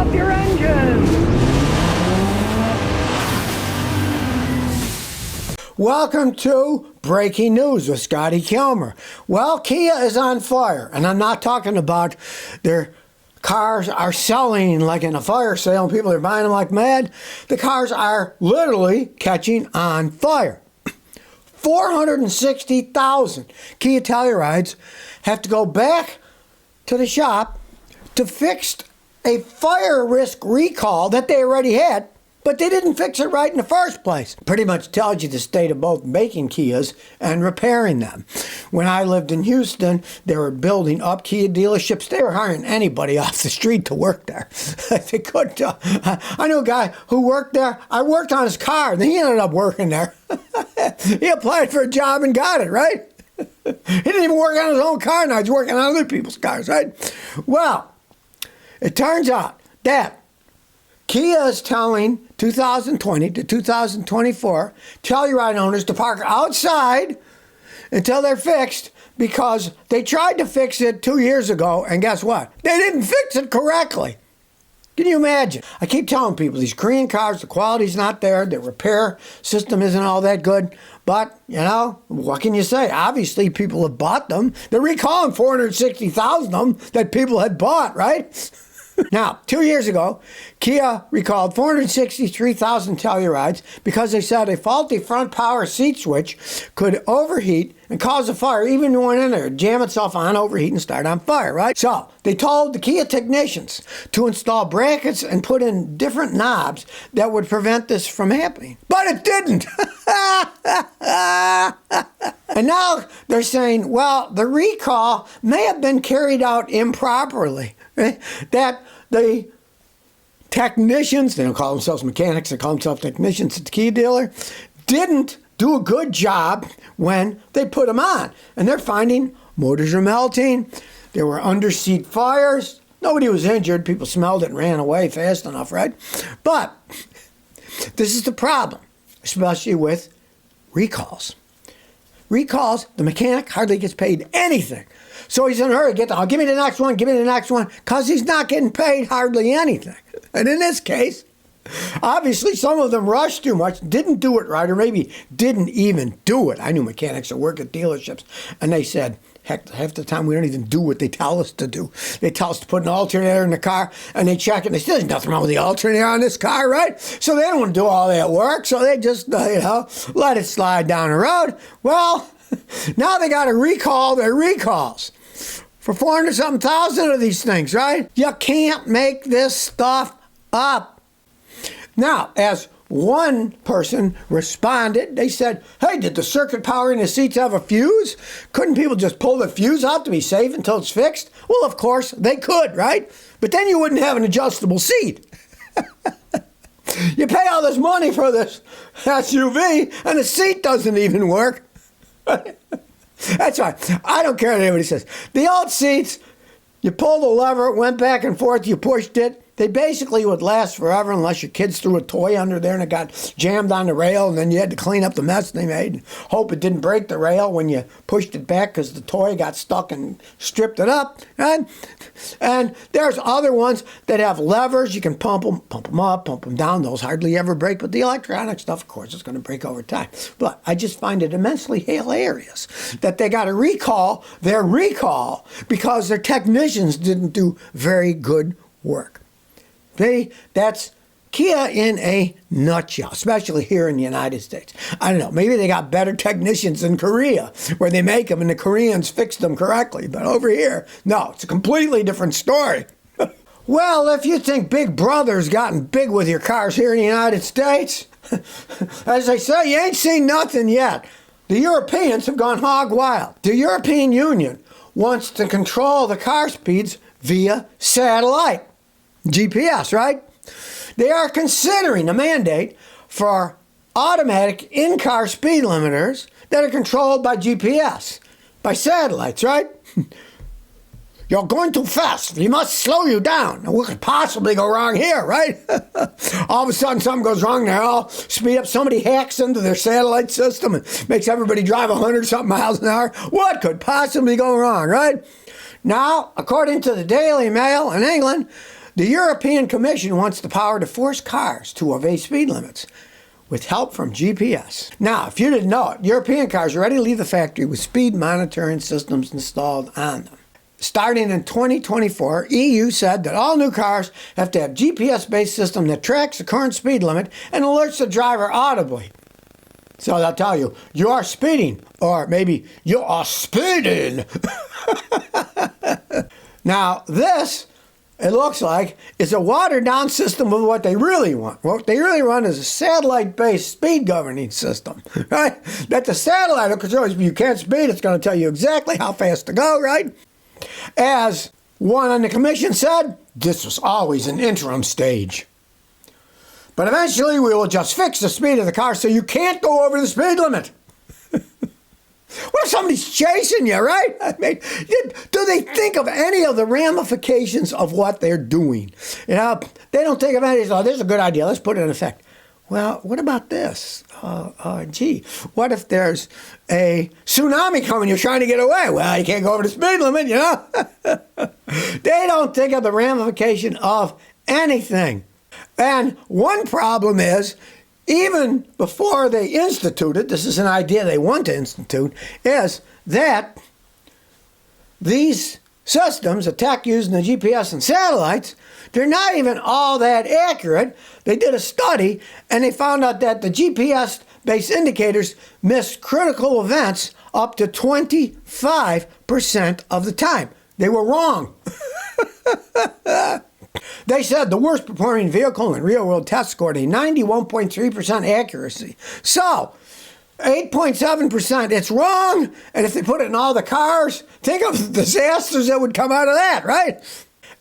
up your engine! Welcome to Breaking News with Scotty Kilmer. Well, Kia is on fire, and I'm not talking about their cars are selling like in a fire sale and people are buying them like mad. The cars are literally catching on fire. 460,000 Kia Tellurides have to go back to the shop to fix a fire risk recall that they already had, but they didn't fix it right in the first place. Pretty much tells you the state of both making Kias and repairing them. When I lived in Houston, they were building up Kia dealerships. They were hiring anybody off the street to work there. They couldn't. I knew a guy who worked there. I worked on his car, and he ended up working there. He applied for a job and got it, right? He didn't even work on his own car now. He's working on other people's cars, right? Well, it turns out that Kia is telling 2020 to 2024 Telluride owners to park outside until they're fixed because they tried to fix it 2 years ago, and guess what? They didn't fix it correctly. Can you imagine? I keep telling people these Korean cars, the quality's not there, the repair system isn't all that good, but, you know, what can you say? Obviously, people have bought them. They're recalling 460,000 of them that people had bought, right? Now, 2 years ago, Kia recalled 463,000 Tellurides because they said a faulty front power seat switch could overheat and cause a fire, even when in there, jam itself on, overheat, and start on fire, right? So, they told the Kia technicians to install brackets and put in different knobs that would prevent this from happening. But it didn't! And now they're saying, well, the recall may have been carried out improperly. That the technicians, they don't call themselves mechanics, they call themselves technicians at the Kia dealer, didn't do a good job when they put them on. And they're finding motors are melting, there were under-seat fires, nobody was injured, people smelled it and ran away fast enough, right? But this is the problem, especially with recalls. Recalls, the mechanic hardly gets paid anything. So he's in a hurry, give me the next one, because he's not getting paid hardly anything. And in this case, obviously some of them rushed too much, didn't do it right, or maybe didn't even do it. I knew mechanics that work at dealerships, and they said, heck, half the time we don't even do what they tell us to do. They tell us to put an alternator in the car, and they check it, and they say, there's nothing wrong with the alternator on this car, right? So they don't want to do all that work, so they just, let it slide down the road. Well, now they got to recall their recalls for 400-something thousand of these things, right? You can't make this stuff up. Now, as one person responded, they said, hey, did the circuit power in the seats have a fuse? Couldn't people just pull the fuse out to be safe until it's fixed? Well, of course, they could, right? But then you wouldn't have an adjustable seat. You pay all this money for this SUV, and the seat doesn't even work. That's right. I don't care what anybody says. The old seats, you pulled the lever, it went back and forth, you pushed it. They basically would last forever unless your kids threw a toy under there and it got jammed on the rail, and then you had to clean up the mess they made and hope it didn't break the rail when you pushed it back because the toy got stuck and stripped it up. And there's other ones that have levers. You can pump them up, pump them down. Those hardly ever break, but the electronic stuff, of course, is going to break over time. But I just find it immensely hilarious that they got to recall their recall because their technicians didn't do very good work. That's Kia in a nutshell, especially here in the United States. I don't know, maybe they got better technicians in Korea where they make them and the Koreans fix them correctly. But over here, no, it's a completely different story. Well, if you think Big Brother's gotten big with your cars here in the United States, as I say, you ain't seen nothing yet. The Europeans have gone hog wild. The European Union wants to control the car speeds via satellite. GPS, right? They are considering a mandate for automatic in-car speed limiters that are controlled by GPS, by satellites, right? You're going too fast. We must slow you down. Now, what could possibly go wrong here, right? All of a sudden, something goes wrong. They all speed up. Somebody hacks into their satellite system and makes everybody drive 100-something miles an hour. What could possibly go wrong, right? Now, according to the Daily Mail in England, The European Commission wants the power to force cars to obey speed limits with help from GPS. Now, if you didn't know it, European cars already leave the factory with speed monitoring systems installed on them. Starting in 2024, EU said that all new cars have to have GPS-based system that tracks the current speed limit and alerts the driver audibly. So they'll tell you, you are speeding, or maybe you are speeding. Now, this, it looks like, is a watered-down system of what they really want. What they really want is a satellite-based speed governing system, right? That the satellite will control you. You can't speed, it's going to tell you exactly how fast to go, right? As one on the commission said, this was always an interim stage. But eventually we will just fix the speed of the car so you can't go over the speed limit. What if somebody's chasing you, right? I mean, do they think of any of the ramifications of what they're doing? You know, they don't think of any. Oh, this is a good idea. Let's put it in effect. Well, what about this? Gee, what if there's a tsunami coming? You're trying to get away. Well, you can't go over the speed limit, you know? They don't think of the ramification of anything. And one problem is, even before they instituted, this is an idea they want to institute, is that these systems, the tech using the GPS and satellites, they're not even all that accurate. They did a study and they found out that the GPS-based indicators miss critical events up to 25% of the time. They were wrong. They said the worst performing vehicle in real-world tests scored a 91.3% accuracy. So, 8.7%, it's wrong. And if they put it in all the cars, think of the disasters that would come out of that, right?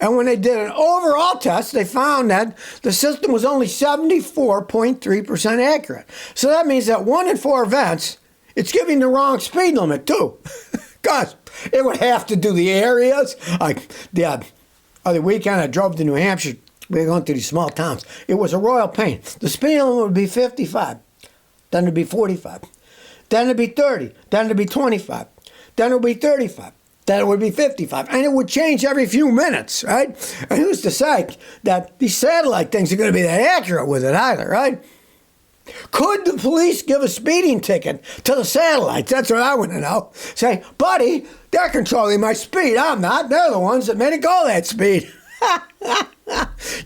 And when they did an overall test, they found that the system was only 74.3% accurate. So that means that 1 in 4 events, it's giving the wrong speed limit too. Because it would have to do the areas. Like the other weekend, I drove to New Hampshire. We were going through these small towns. It was a royal pain. The speed limit would be 55. Then it'd be 45. Then it'd be 30. Then it'd be 25. Then it would be 35. Then it would be 55. And it would change every few minutes, right? And who's to say that these satellite things are going to be that accurate with it either, right? Could the police give a speeding ticket to the satellites? That's what I want to know. Say, buddy, they're controlling my speed. I'm not. They're the ones that made it go that speed.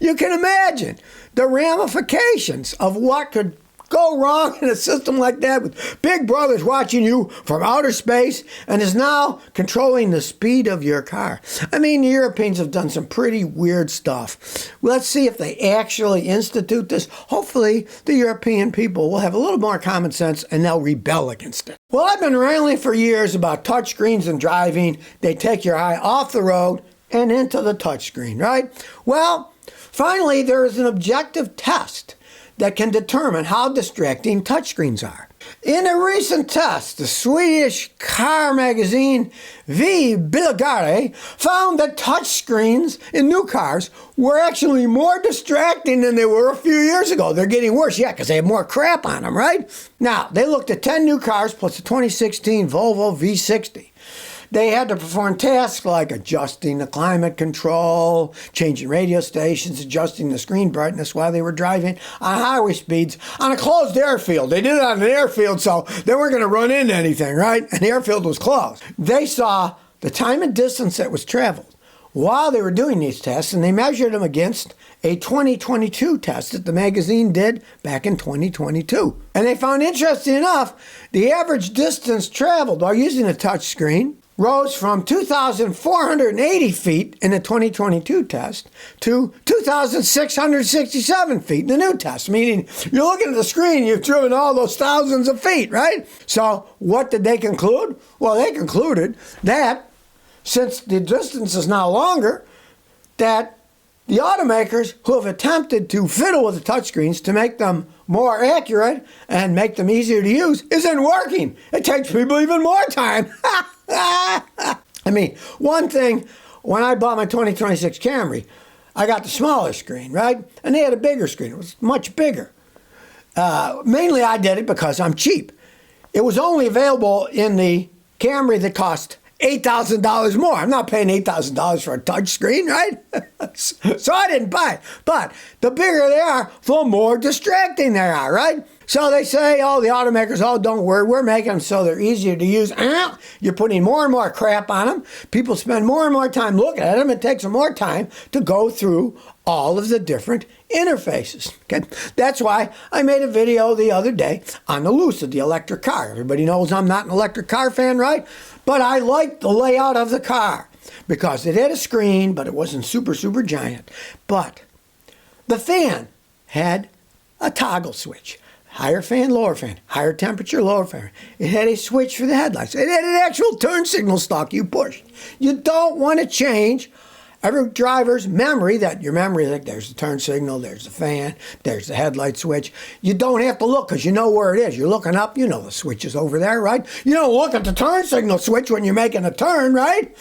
You can imagine the ramifications of what could go wrong in a system like that with Big Brother's watching you from outer space and is now controlling the speed of your car. I mean, the Europeans have done some pretty weird stuff. Let's see if they actually institute this. Hopefully, the European people will have a little more common sense and they'll rebel against it. Well, I've been railing for years about touchscreens and driving. They take your eye off the road and into the touchscreen, right? Well, finally, there is an objective test that can determine how distracting touchscreens are. In a recent test, the Swedish car magazine V Bilagare found that touchscreens in new cars were actually more distracting than they were a few years ago. They're getting worse, yeah, because they have more crap on them, right? Now, they looked at 10 new cars plus a 2016 Volvo V60. They had to perform tasks like adjusting the climate control, changing radio stations, adjusting the screen brightness while they were driving on highway speeds on a closed airfield. They did it on an airfield, so they weren't going to run into anything, right? And the airfield was closed. They saw the time and distance that was traveled while they were doing these tests, and they measured them against a 2022 test that the magazine did back in 2022. And they found, interesting enough, the average distance traveled while using a touch screen rose from 2,480 feet in the 2022 test to 2,667 feet in the new test, meaning you're looking at the screen, you've driven all those thousands of feet, right? So what did they conclude? Well, they concluded that since the distance is now longer, that the automakers who have attempted to fiddle with the touchscreens to make them more accurate and make them easier to use isn't working. It takes people even more time. I mean, one thing, when I bought my 2026 Camry, I got the smaller screen, right? And they had a bigger screen. It was much bigger. Mainly I did it because I'm cheap. It was only available in the Camry that cost $8,000 more. I'm not paying $8,000 for a touch screen, right? So I didn't buy it. But the bigger they are, the more distracting they are, right? So they say, oh, the automakers, oh, don't worry, we're making them so they're easier to use. You're putting more and more crap on them. People spend more and more time looking at them. It takes them more time to go through all of the different interfaces. Okay, that's why I made a video the other day on the Lucid, the electric car. Everybody knows I'm not an electric car fan, right? But I liked the layout of the car because it had a screen, but it wasn't super, super giant. But the fan had a toggle switch. Higher fan, lower fan, higher temperature, lower fan. It had a switch for the headlights. It had an actual turn signal stalk you pushed. You don't want to change every driver's memory, that your memory, like there's the turn signal, there's the fan, there's the headlight switch. You don't have to look because you know where it is. You're looking up, you know the switch is over there, right? You don't look at the turn signal switch when you're making a turn, right?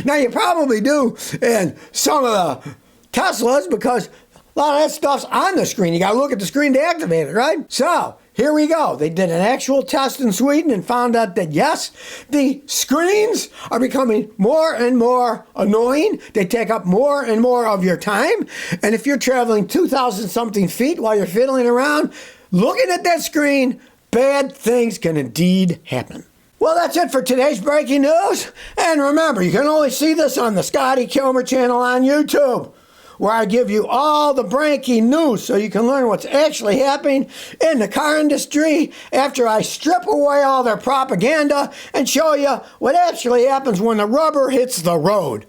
Now you probably do in some of the Teslas because a lot of that stuff's on the screen. You got to look at the screen to activate it, right? So here we go. They did an actual test in Sweden and found out that, yes, the screens are becoming more and more annoying. They take up more and more of your time. And if you're traveling 2,000 something feet while you're fiddling around, looking at that screen, bad things can indeed happen. Well, that's it for today's breaking news. And remember, you can only see this on the Scotty Kilmer channel on YouTube, where I give you all the breaking news so you can learn what's actually happening in the car industry after I strip away all their propaganda and show you what actually happens when the rubber hits the road.